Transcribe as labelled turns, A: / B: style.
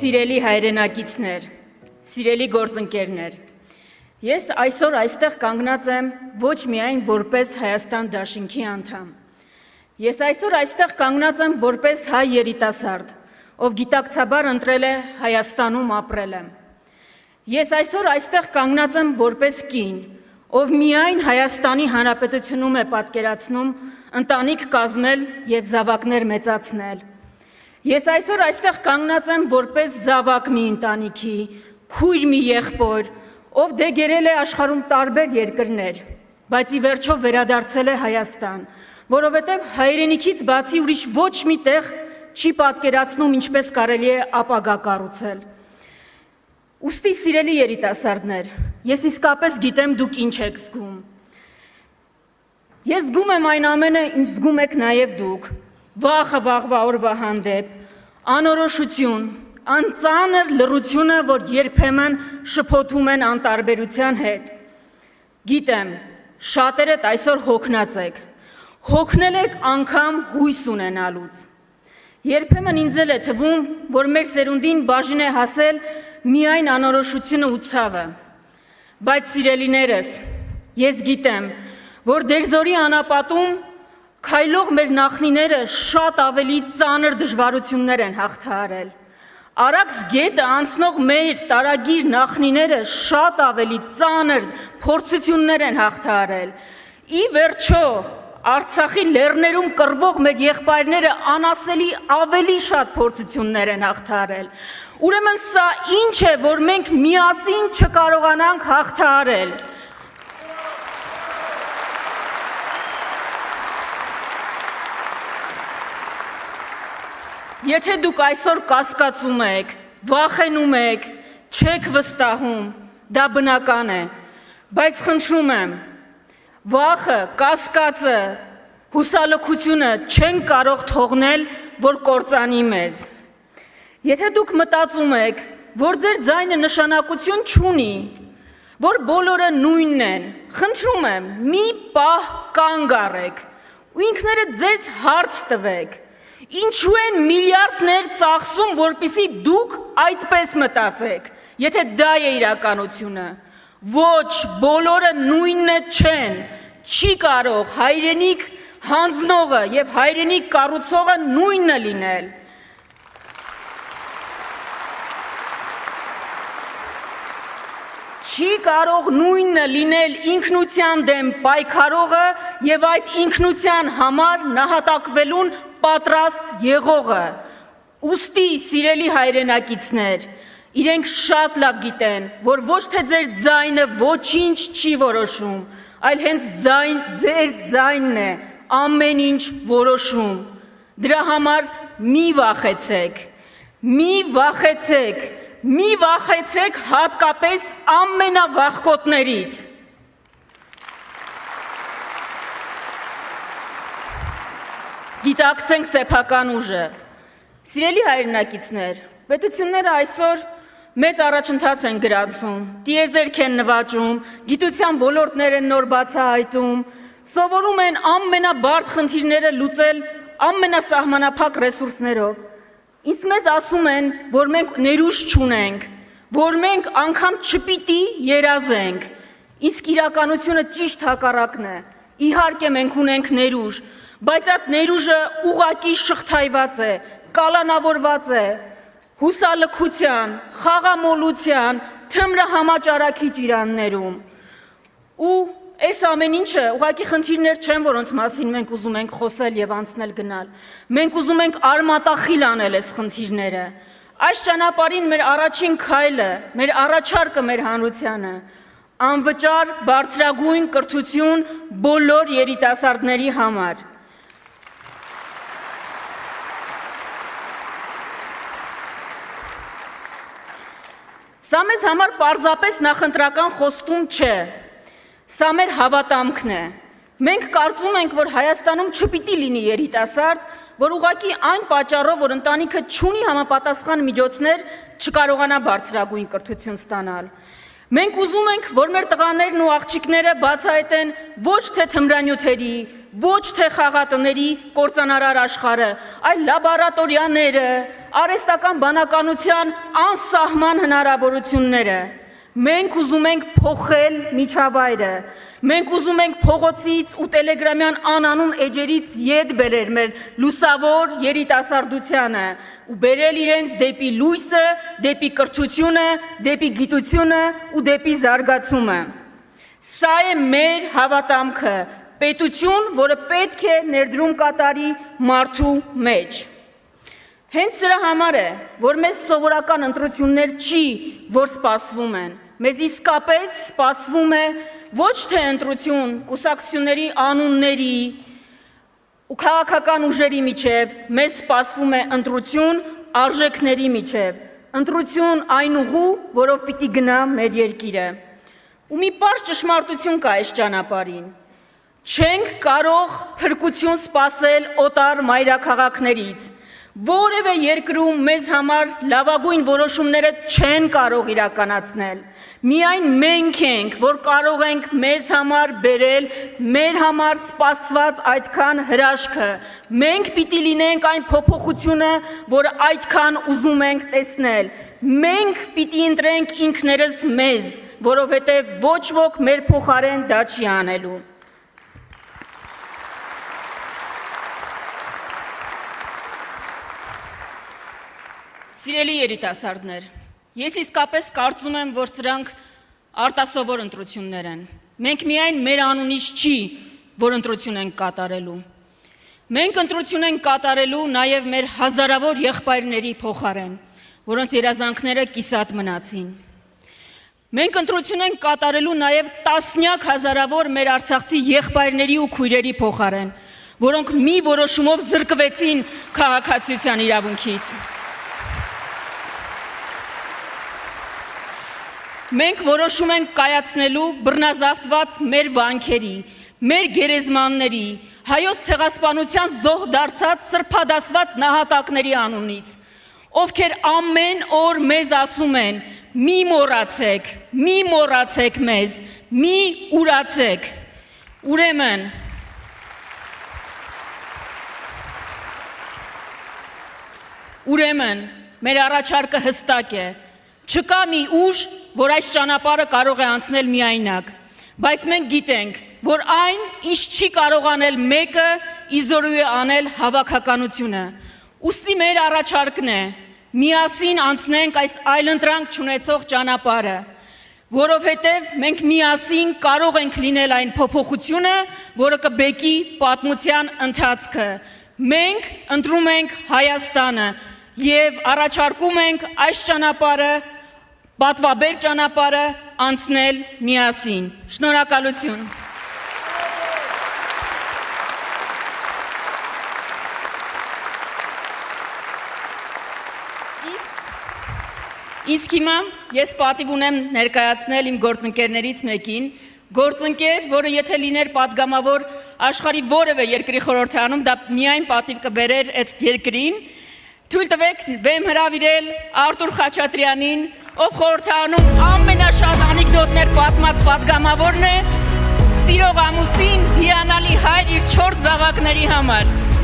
A: Սիրելի հայրենակիցներ, սիրելի գործընկերներ, ես այսօր այստեղ կանգնած եմ ոչ միայն որպես Հայաստան դաշինքի անդամ, ես այսօր այստեղ կանգնած եմ որպես հայ երիտասարդ, ով գիտակցաբար ընտրել է Հայաստանում ապրել եմ, ես այսօր այստեղ կանգնած եմ որպես կին, ով միայն Հայաստանի Հանրապետությունում է պատկերացնում ընտանիք կազմել և զավակներ մեծացնել, Ես այսօր այստեղ կանգնած եմ որպես զավակ մի ընտանիքի, քույր մի եղբոր, ով դեգերել է աշխարհում տարբեր երկրներ, բայց ի վերջո վերադարձել է Հայաստան, որովհետև հայրենիքից բացի ուրիշ ոչ մի տեղ չի պատկերացնում ինչպես կարելի է ապագա կառուցել։ Ուստի սիրելի երիտասարդներ, ես իսկապես գիտեմ դուք ինչ եք զգում։ Ես զգում եմ այն ամենը, ինչ զգում եք նաև դուք, վախը վաղվա օրվա հանդեպ, անորոշություն, անծանր լռությունը, որ երբեմն շփոթում են անտարբերության հետ։ Գիտեմ, շատերդ այսօր հոգնած եք, հոգնել եք անգամ հույս ունենալուց։ Երբեմն ինձ էլ է թվում, որ մեր սերունդին բաժին է հասել միայն անորոշությունը ու ցավը։ Բայց սիրելիներս, ես գիտեմ, որ դերձորի անապատում Քայլող մեր նախնիները շատ ավելի ծանր դժվարություններ են հաղթահարել։ Արաքս գետը անցնող մեր տարագիր նախնիները շատ ավելի ծանր փորձություններ են հաղթահարել։ Ի վերջո, Արցախի լեռներում կռվող մեր եղբայրները անասելի ավելի շատ փորձություններ են հաղթահարել։ Ուրեմն սա ինչ է, որ մենք միասին չկարողանանք հաղթահարել։ Եթե դուք այսօր կասկածում եք, վախենում եք, չեք վստահում, դա բնական է, բայց խնդրում եմ, վախը, կասկածը, հուսալքությունը չեն կարող թողնել, որ կործանի մեզ։ Եթե դուք մտածում եք, որ ձեր ձայնը նշանակություն չունի, որ բոլորը նույնն են, խնդրում եմ, մի պահ կանգ առեք ու ինքներդ ձեզ հարց տվեք, Ինչու են միլիարդներ ծախսում, որպեսզի դուք այդպես մտածեք, եթե դա է իրականությունը, ոչ, բոլորը նույնը չեն, չի կարող հայրենիք հանձնողը և հայրենիք կառուցողը նույնը լինել։ Չի կարող նույնը լինել ինքնության դեմ պայքարողը և այդ ինքնության համար նահատակվելուն պատրաստ եղողը։ Ուստի սիրելի հայրենակիցներ, իրենք շատ լավ գիտեն, որ ոչ թե ձեր ձայնը ոչինչ չի որոշում, այլ հենց ձեր ձայնն է ամեն ինչ որոշում։ Դրա համար մի վախեցեք, մի վախեցեք, Մի վախեցեք հատկապես ամենավախկոտներից։ Գիտակցենք սեփական ուժը։ Սիրելի հայրենակիցներ, պետությունները այսօր մեծ առաջընթաց են գրանցում, տիեզերք են նվաճում, գիտության ոլորտներ են նոր բացահայտում, սովորում են ամենաբարդ խնդիրները լուծել ամենասահմանափակ ռեսուրսներով։ Իսկ մեզ ասում են, որ մենք ներուժ չունենք, որ մենք անգամ չպիտի երազենք, իսկ իրականությունը ճիշտ հակառակն է, իհարկե մենք ունենք ներուժ, բայց այդ ներուժը ուղղակի շղթայված է, կալանավորված է, հուսալքության, խաղամոլության, թմրահամաճարակի ճիրաններում, ու Այս ամեն ինչը ուղղակի խնդիրներ չեն, որոնց մասին մենք ուզում ենք խոսել և անցնել գնալ։ Մենք ուզում ենք արմատախիլ անել այս խնդիրները։ Այս ճանապարհին մեր առաջին քայլը, մեր առաջարկը մեր հանրությանը, անվճար բարձրագույն կրթություն բոլոր երիտասարդների համար։ Սա մեզ համար պարզապես նախընտրական խոստում չէ։ Սա մեր հավատամքն է։ Մենք կարծում ենք, որ Հայաստանում չպիտի լինի երիտասարդ, որ ուղղակի այն պատճառով, որ ընտանիքը չունի համապատասխան միջոցներ, չկարողանա բարձրագույն կրթություն ստանալ։ Մենք ուզում ենք, որ մեր տղաներն ու աղջիկները բացահայտեն ոչ թե թմրանյութերի, ոչ թե խաղատների կործանարար աշխարհը, այլ լաբորատորիաները, արհեստական բանականության անսահման հնարավորությունները։ Մենք ուզում ենք փոխել միջավայրը, մենք ուզում ենք փողոցից ու տելեգրամյան անանուն էջերից ետ բերել մեր լուսավոր երիտասարդությանը ու բերել իրենց դեպի լույսը, դեպի կրթությունը, դեպի գիտությունը ու դեպի զարգացումը։ Սա է մեր հավատամքը, պետություն, որը պետք է ներդրում կատարի մարդու մեջ։ Հենց սրա համար է, որ մեզ սովորական ընտրություններ չի, որ սպասվում են, մեզ իսկապես սպասվում է ոչ թե ընտրություն կուսակցությունների անունների ու քաղաքական ուժերի միջև, մեզ սպասվում է ընտրություն արժեքների միջև, ընտրություն այն ուղու, որով պիտի գնա մեր երկիրը։ Ու մի պարզ ճշմարտություն կա այս ճանապարհին։ Չենք կարող փրկություն սպասել օտար մայրաքաղաքներից։ Որևէ երկրում մեզ համար լավագույն որոշումները չեն կարող իրականացնել։ Միայն մենք ենք, որ կարող ենք մեզ համար բերել, մեր համար սպասված այդքան հրաշքը։ Մենք պիտի լինենք այն փոփոխությունը, որը այդքան ուզում ենք տեսնել։ Մենք պիտի ընտրենք ինքներս մեզ, որովհետև ոչ ոք մեր փոխարեն դա չի անելու։ Սիրելի երիտասարդներ, ես իսկապես կարծում եմ, որ սրանք արտասովոր ընտրություններ են։ Մենք միայն մեր անունից չի, որ ընտրություն ենք կատարելու։ Մենք ընտրություն ենք կատարելու նաև մեր հազարավոր եղբայրների փոխարեն, որոնց երազանքները կիսատ մնացին։ Մենք ընտրություն ենք կատարելու նաև տասնյակ հազարավոր մեր արցախցի եղբայրների ու քույրերի փոխարեն, որոնք մի որոշումով զրկվեցին քաղաքացիության իրավունքից։ Մենք որոշում ենք կայացնելու բռնազավթված մեր վանքերի, մեր գերեզմանների, հայոց ցեղասպանության զոհ դարձած սրբադասված նահատակների անունից, ովքեր ամեն օր մեզ ասում են. մի մոռացեք մեզ, մի ուրացեք։ Ուրեմն, մեր առաջարկը հստակ է։ Չկա մի ուժ, որ այս ճանապարհը կարող է անցնել միայնակ, բայց մենք գիտենք, որ այն, ինչ չի կարող անել մեկը, իզորու է անել հավաքականությունը։ Ուստի մեր առաջարկն է, միասին անցնենք այս այլընտրանք չունեցող ճանապարհը, որովհետև մենք միասին կարող ենք լինել այն փոփոխությունը, որը կբեկի պատմության ընթացքը։ Մենք ընտրում ենք Հայաստանը եւ առաջարկում ենք այս ճանապարհը, պատվաբեր ճանապարհը անցնել միասին։ Շնորհակալություն։ Իսկ հիմա ես պատիվ ունեմ ներկայացնել իմ գործընկերներից մեկին, գործընկեր, որը եթե լիներ պատգամավոր աշխարհի որևէ երկրի խորհրդարանում, դա միայն պատիվ կբերեր այդ երկրին։ Թույլ տվեք բեմ հրավիրել Արտուր Խաչատրյանին, ով խորհրդարանում ամենաշատ անեկդոտներ պատմած պատգամավորն է, սիրող ամուսին, հիանալի հայր իր 4 զավակների համար։